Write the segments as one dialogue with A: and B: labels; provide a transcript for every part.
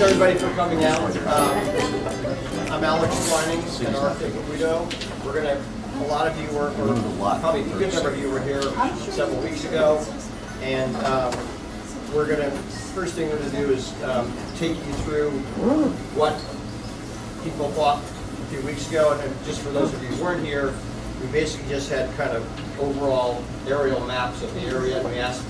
A: everybody for coming out. I'm Alex Twining, an architect at Guido. We're gonna, a lot of you were, or probably a good number of you were here several weeks ago. And we're gonna, first thing we're gonna do is take you through what people thought a few weeks ago. And then just for those of you who weren't here, we basically just had kind of overall aerial maps of the area. And we asked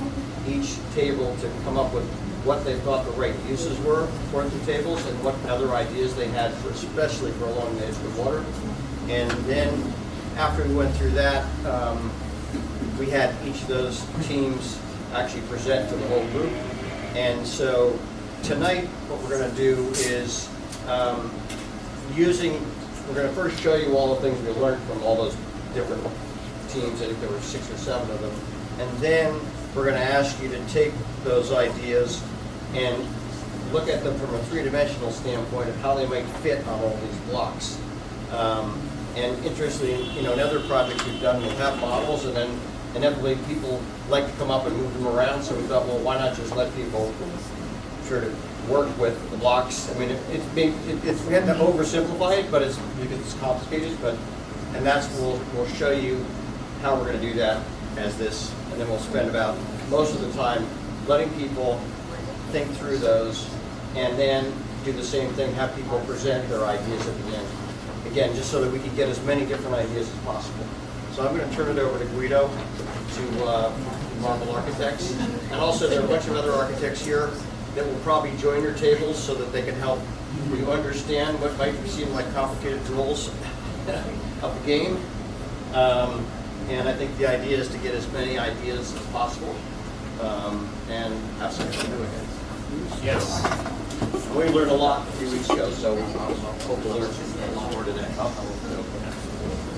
A: each table to come up with what they thought the right uses were for the tables and what other ideas they had, for, especially for along the edge of the water. And then after we went through that, we had each of those teams actually present to the whole group. And so tonight, what we're going to do is we're going to first show you all the things we learned from all those different teams. I think there were 6 or 7 of them. And then we're going to ask you to take those ideas and look at them from a 3-dimensional standpoint of how they might fit on all these blocks. And interestingly, in other projects we've done, we'll have models, and then inevitably people like to come up and move them around. So we thought, well, why not just let people sort of work with the blocks? I mean, we had to oversimplify it, but it's because it's complicated. And that's we'll show you how we're going to do that as this, and then we'll spend about most of the time letting people think through those, and then do the same thing, have people present their ideas at the end. Again, just so that we can get as many different ideas as possible. So I'm going to turn it over to Guido, to Marble Architects. And also there are a bunch of other architects here that will probably join your tables so that they can help you understand what might seem like complicated rules of the game. And I think the idea is to get as many ideas as possible and have some fun doing it.
B: Yes.
A: We learned a lot a few weeks ago, so we hope to learn a lot more today.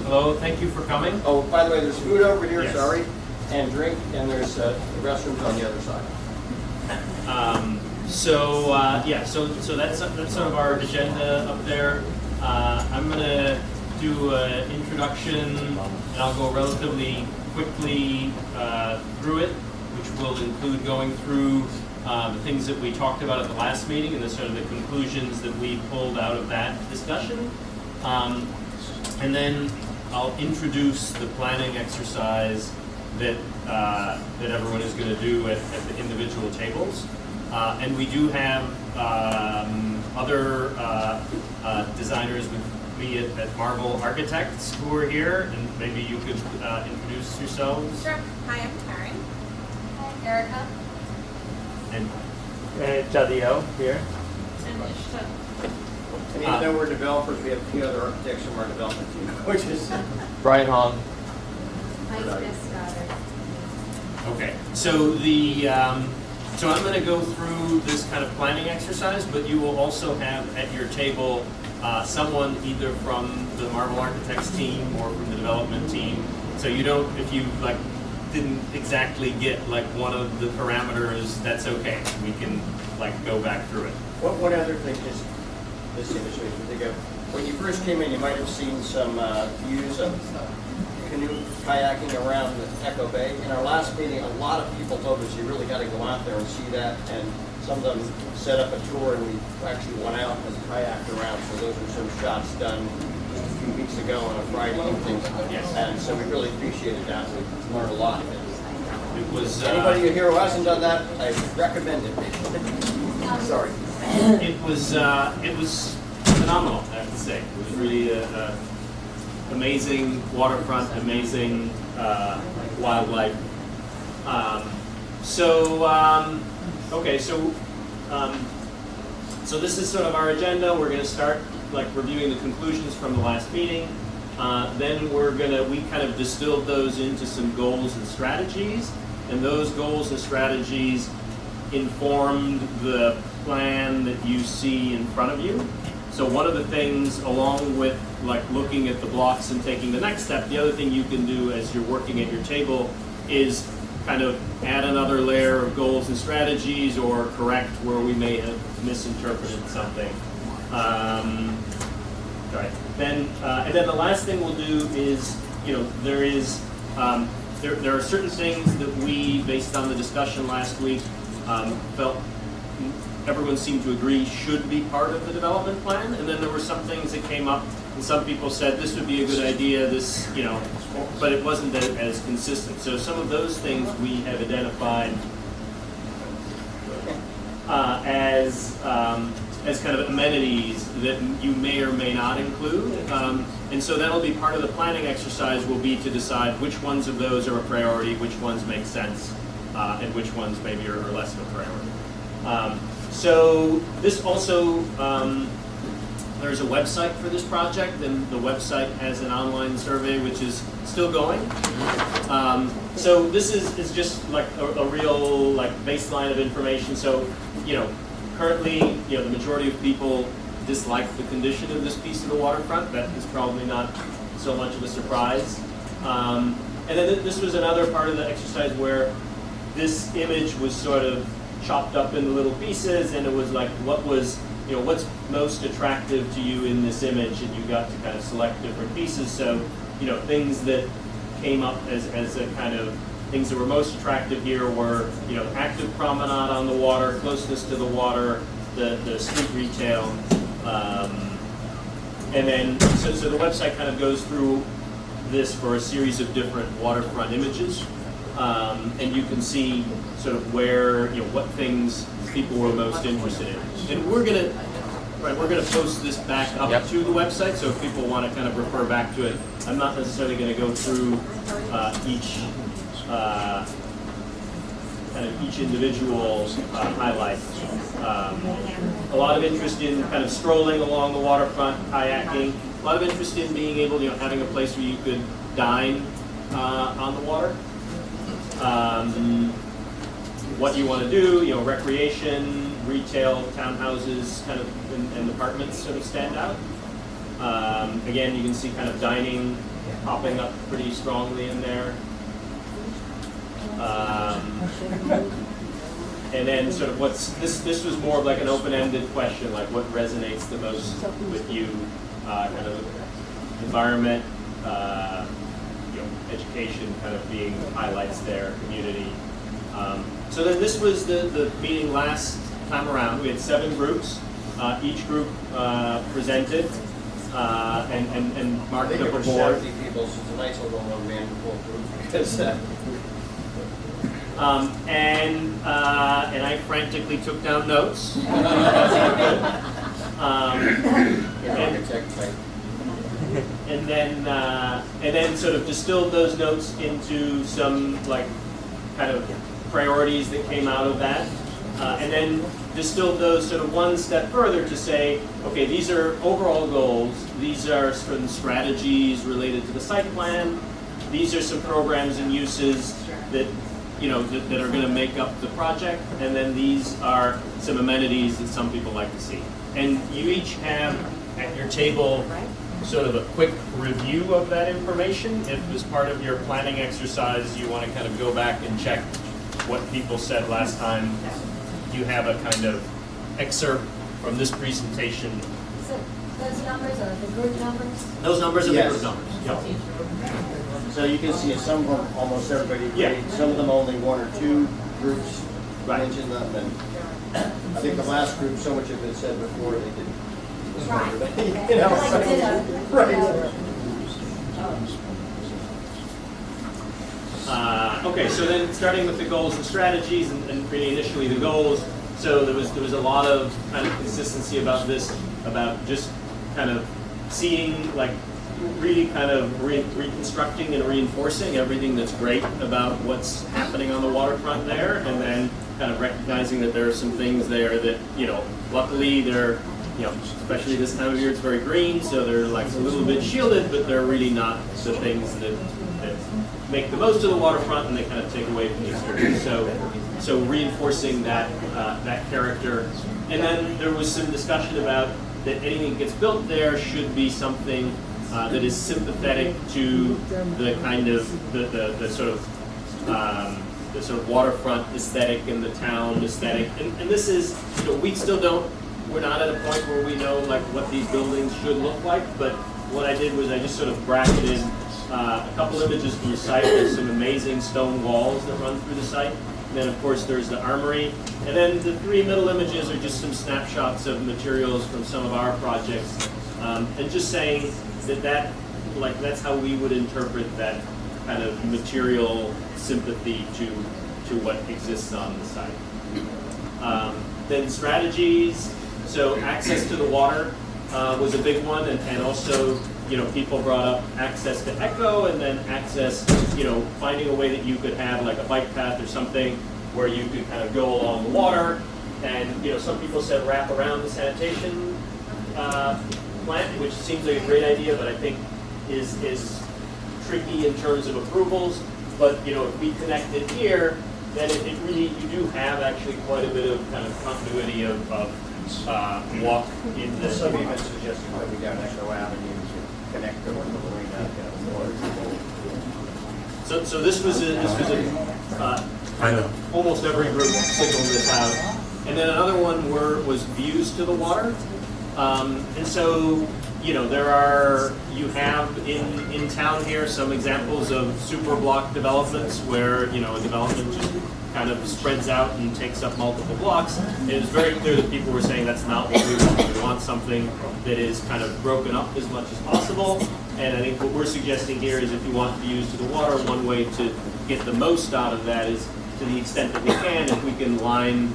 B: Hello, thank you for coming.
A: Oh, by the way, there's food over here,
B: Yes.
A: sorry, and drink, and there's the restrooms on the other side.
B: So that's sort of our agenda up there. I'm going to do an introduction, and I'll go relatively quickly through it, which will include going through the things that we talked about at the last meeting and the sort of the conclusions that we pulled out of that discussion. And then I'll introduce the planning exercise that everyone is going to do at the individual tables. And we do have other designers with me at Marble Architects who are here, and maybe you could introduce yourselves.
C: Sure. Hi, I'm Karen. Hi, Erica.
B: And Jadio here.
C: And Ishta.
A: And even though we're developers, we have a few other architects from our development team, which is
B: Brian Hong.
C: Hi, Miss Goddard.
B: Okay, so so I'm going to go through this kind of planning exercise, but you will also have at your table someone either from the Marble Architects team or from the development team. So you don't, if you didn't exactly get one of the parameters, that's okay. We can go back through it.
A: one other thing is this illustration. Think of when you first came in, you might have seen some views of canoe kayaking around the Echo Bay. In our last meeting, a lot of people told us you really got to go out there and see that, and some of them set up a tour, and we actually went out and kayaked around. So those are some shots done just a few weeks ago on a Friday evening.
B: Yes.
A: And so we really appreciated that. We learned a lot.
B: It was
A: Anybody here who hasn't done that, I recommend it. Sorry.
B: it was phenomenal, I have to say. It was really amazing waterfront, amazing wildlife. So this is sort of our agenda. We're going to start reviewing the conclusions from the last meeting. Then we kind of distilled those into some goals and strategies, and those goals and strategies informed the plan that you see in front of you. So one of the things, along with looking at the blocks and taking the next step, the other thing you can do as you're working at your table is kind of add another layer of goals and strategies, or correct where we may have misinterpreted something. Sorry. And then the last thing we'll do is, there are certain things that we, based on the discussion last week, felt everyone seemed to agree should be part of the development plan. And then there were some things that came up, and some people said this would be a good idea, this, you know, but it wasn't as consistent. So some of those things we have identified as kind of amenities that you may or may not include. And so that'll be part of the planning exercise, will be to decide which ones of those are a priority, which ones make sense, and which ones maybe are less of a priority. So this also, there's a website for this project, and the website has an online survey which is still going. So this is just like a real like baseline of information. So, you know, currently, you know, the majority of people dislike the condition of this piece of the waterfront. That is probably not so much of a surprise. And then this was another part of the exercise where this image was sort of chopped up into little pieces, and it was like, what was, you know, what's most attractive to you in this image, and you got to kind of select different pieces. So, you know, things that came up as a kind of things that were most attractive here were, you know, active promenade on the water, closeness to the water, the street retail, and then so the website kind of goes through this for a series of different waterfront images, and you can see sort of where, you know, what things people were most interested in. And we're gonna post this back up to the website, so if people want to kind of refer back to it, I'm not necessarily going to go through each individual highlight. A lot of interest in kind of strolling along the waterfront, kayaking. A lot of interest in being able, you know, having a place where you could dine on the water. What you want to do, you know, recreation, retail, townhouses, kind of, and apartments sort of stand out. Again, you can see kind of dining popping up pretty strongly in there. And then sort of this was more of like an open-ended question, like what resonates the most with you, kind of environment, you know, education kind of being highlights there, community. So then this was the meeting last time around. We had 7 groups. Each group presented and marked
A: I think
B: up
A: it
B: a
A: was
B: board.
A: 70 people, so it's a nice little one-man-full group because
B: And I frantically took down notes.
A: architect type.
B: And then sort of distilled those notes into some like kind of priorities that came out of that, and then distilled those sort of one step further to say, okay, these are overall goals. These are certain strategies related to the site plan. These are some programs and uses that, you know, that are going to make up the project, and then these are some amenities that some people like to see. And you each have at your table sort of a quick review of that information. If as part of your planning exercise you want to kind of go back and check what people said last time, you have a kind of excerpt from this presentation.
D: So those numbers are the group numbers?
B: Those numbers are the
A: Yes.
B: group numbers. Yep.
A: So you can see some of them, almost everybody
B: Yeah.
A: agreed, some of them only 1 or 2 groups
B: Right.
A: mentioned them, and I think the last group, so much had been said before, they didn't.
D: Right.
A: You know,
D: Like ditto.
A: right.
B: Okay, so then starting with the goals and strategies, and really initially the goals. So there was a lot of kind of consistency about this, about just kind of seeing, like, really kind of reconstructing and reinforcing everything that's great about what's happening on the waterfront there, and then kind of recognizing that there are some things there that, you know, luckily they're, you know, especially this time of year, it's very green, so they're like a little bit shielded, but they're really not the things that make the most of the waterfront, and they kind of take away from the exterior. So reinforcing that that character, and then there was some discussion about that anything that gets built there should be something that is sympathetic to the kind of the sort of waterfront aesthetic and the town aesthetic, and this is, you know, we still don't. We're not at a point where we know like what these buildings should look like, but what I did was I just sort of bracketed a couple images from the site. There's some amazing stone walls that run through the site, And then, of course, there's the armory. And then the three middle images are just some snapshots of materials from some of our projects. And just saying that that's how we would interpret that kind of material sympathy to what exists on the site. Then strategies. So access to the water was a big one, and also, people brought up access to Echo, and then access, finding a way that you could have like a bike path or something where you could kind of go along the water. And, some people said wrap around the sanitation plant, which seems like a great idea, but I think is tricky in terms of approvals. But, if we connect it here, then it really, you do have actually quite a bit of kind of continuity of walk in the.
A: Some even suggested maybe down Echo Avenue to connect to the marina.
B: So this was
E: I know.
B: almost every group signaled this out. And then another one was views to the water. And so, you have in town here some examples of super block developments where, a development just kind of spreads out and takes up multiple blocks. And it was very clear that people were saying that's not what we want. We want something that is kind of broken up as much as possible. And I think what we're suggesting here is if you want views to the water, one way to get the most out of that is to the extent that we can, if we can line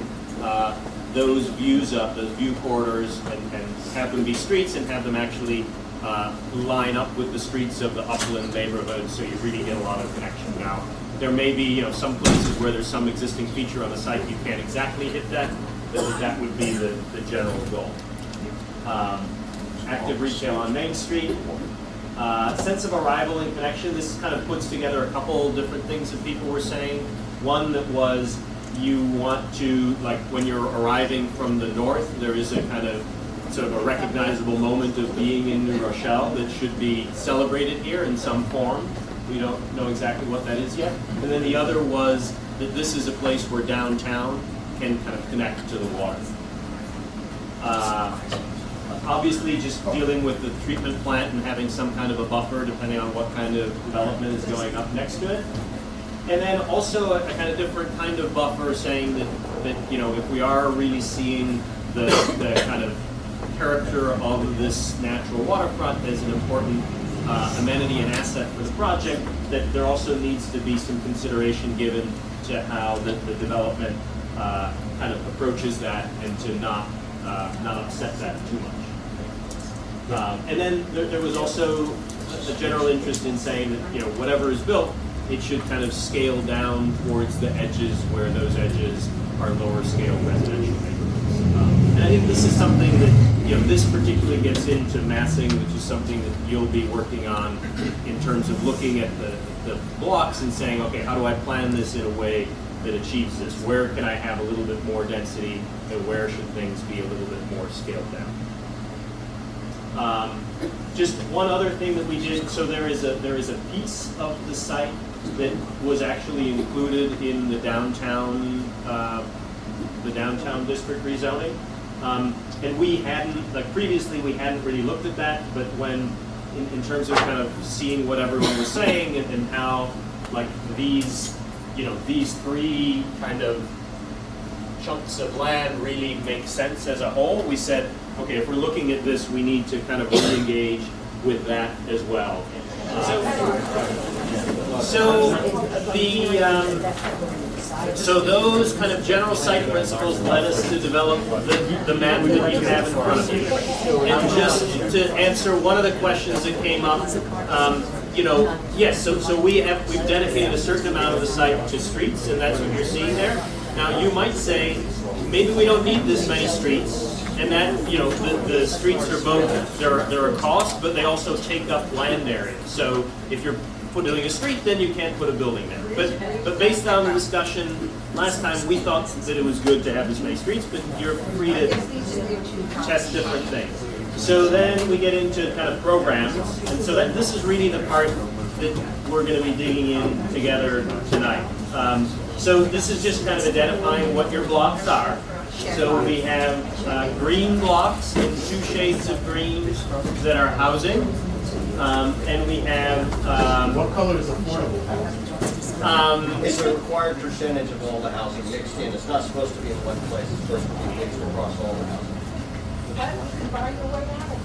B: those views up, those view corridors, and have them be streets and have them actually line up with the streets of the upland neighborhood, so you really get a lot of connection. Now, there may be some places where there's some existing feature on the site you can't exactly hit that, but that would be the general goal. Active retail on Main Street. Sense of arrival and connection. This kind of puts together a couple different things that people were saying. One that was you want to, like when you're arriving from the north, there is a kind of sort of a recognizable moment of being in New Rochelle that should be celebrated here in some form. We don't know exactly what that is yet. And then the other was that this is a place where downtown can kind of connect to the water. Obviously, just dealing with the treatment plant and having some kind of a buffer depending on what kind of development is going up next to it. And then also a kind of different kind of buffer saying that if we are really seeing the kind of character of this natural waterfront as an important amenity and asset for the project, that there also needs to be some consideration given to how the development kind of approaches that and to not upset that too much. And then there was also a general interest in saying that whatever is built, it should kind of scale down towards the edges where those edges are lower scale residential neighborhoods. And I think this is something that this particularly gets into massing, which is something that you'll be working on in terms of looking at the blocks and saying, okay, how do I plan this in a way that achieves this? Where can I have a little bit more density, and where should things be a little bit more scaled down? Just one other thing that we did. So there is a piece of the site that was actually included in the downtown district rezoning, and we hadn't, previously we hadn't really looked at that, but when in terms of kind of seeing what everyone was saying and how these three kind of chunks of land really make sense as a whole, we said, okay, if we're looking at this, we need to kind of re-engage with that as well. So those kind of general site principles led us to develop the map that you have in front of you. And just to answer one of the questions that came up, yes, so we've dedicated a certain amount of the site to streets, and that's what you're seeing there. Now you might say, maybe we don't need this many streets, and that the streets are both they're a cost, but they also take up land area. So if you're doing a street, then you can't put a building there. But based on the discussion last time, we thought that it was good to have this many streets, but you're free to test different things. So then we get into kind of programs, and so this is really the part that we're going to be digging in together tonight. So this is just kind of identifying what your blocks are. So we have green blocks in 2 shades of green that are housing. And we have...
E: What color is affordable housing?
A: It's a required percentage of all the housing mixed in. It's not supposed to be in one place. It's supposed to be mixed across all the housing.
D: Buy your way out of it.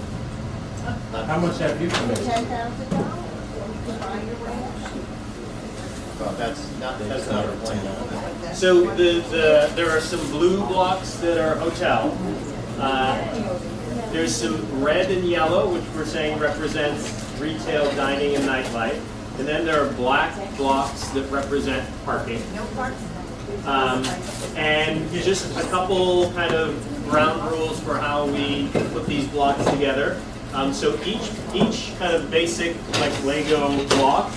E: How much have you committed?
D: $10,000. You can buy your way out.
A: Well, that's not our plan.
B: So there are some blue blocks that are hotel. There's some red and yellow, which we're saying represents retail, dining, and nightlife. And then there are black blocks that represent parking. And just a couple kind of ground rules for how we put these blocks together. So each kind of basic like Lego block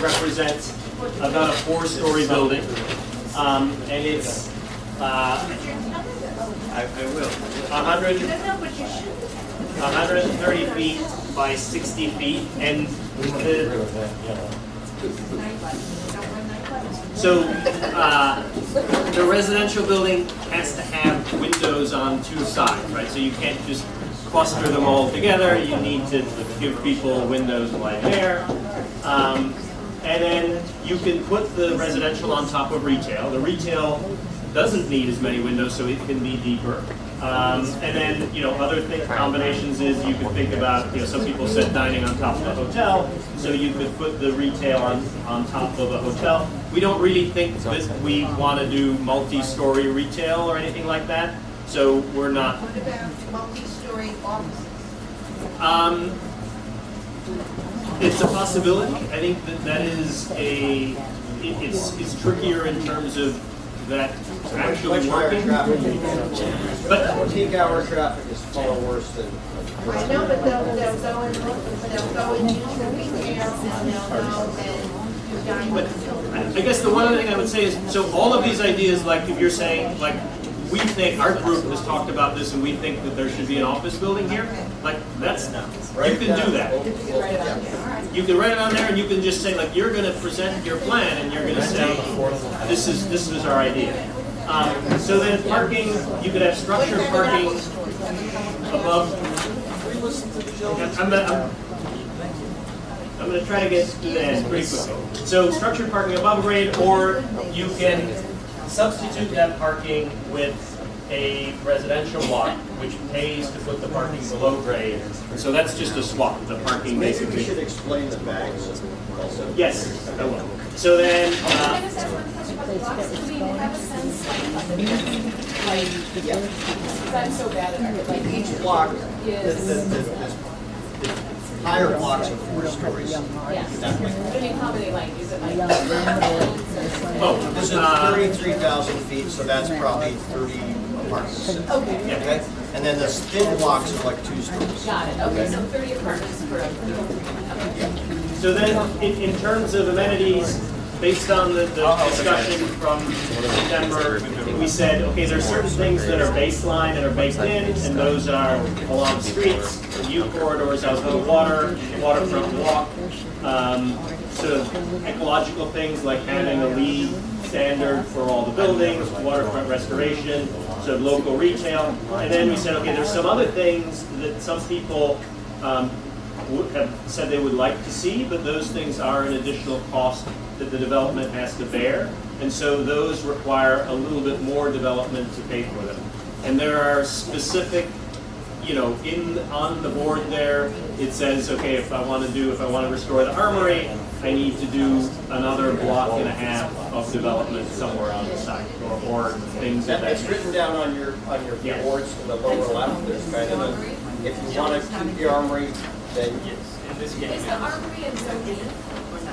B: represents about a 4-story building, and it's I will 130 feet by 60 feet, and the residential building has to have windows on 2 sides, right? So you can't just cluster them all together. You need to give people windows of light air. And then you can put the residential on top of retail. The retail doesn't need as many windows, so it can be deeper. And then, other combinations is you could think about, some people said dining on top of a hotel, so you could put the retail on top of a hotel. We don't really think that we want to do multi-story retail or anything like that, so we're not.
F: What about multi-story offices?
B: It's a possibility. I think that is it's trickier in terms of that actually
A: Much higher
B: working.
A: traffic.
B: But
A: Peak hour traffic is far worse than.
F: I know, but they'll go and look, they'll go and use the retail, and they'll go and dine.
B: But I guess the one other thing I would say is, so all of these ideas, like if you're saying, like, we think, our group has talked about this and we think that there should be an office building here, like, that's, you can do that. You can write it on there and you can just say, like, you're gonna present your plan and you're gonna say, this is our idea. So then parking, you could have structured parking above. I'm going to try to get to the end pretty quickly. So structured parking above grade, or you can substitute that parking with a residential block, which pays to put the parking below grade. So that's just a swap. The parking
A: Maybe we
B: basically.
A: should explain the bags also.
B: Yes, I will. So then.
C: Can I just ask one question about the blocks? Do we have a sense, because I'm so bad at it, like each
A: Block, the
C: is,
A: higher blocks are 4 stories.
C: yes. I mean, how many, like, is it like?
B: Oh,
A: This is 33,000 feet, so that's probably 30 apartments.
C: Okay,
A: Okay? And then the thin blocks are like 2 stories.
C: got it, okay, so 30 apartments for a.
B: So then, in terms of amenities, based on the discussion from September, we said, okay, there's certain things that are baseline that are baked in, and those are along streets, view corridors out to the water, waterfront walk, sort of ecological things like having a LEED standard for all the buildings, waterfront restoration, sort of local retail. And then we said, okay, there's some other things that some people have said they would like to see, but those things are an additional cost that the development has to bear, and so those require a little bit more development to pay for them. And there are specific, on the board there, it says, okay, if I want to restore the armory, I need to do another block and a half of development somewhere on the site, or things of that
A: It's written down on your
B: Yes.
A: boards in the lower left. There's kind of a, if you want to keep the armory, then
B: Yes, in this
C: Is
B: case,
C: the armory in zone D?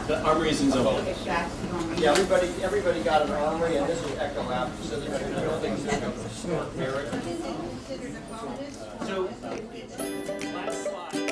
B: the armory is in zone.
C: Okay, that's the armory.
A: yeah, everybody got an armory, and this is Echo Lab, so there's two buildings that have a smart merit.
F: Is it considered a bonus?
B: So, last slide.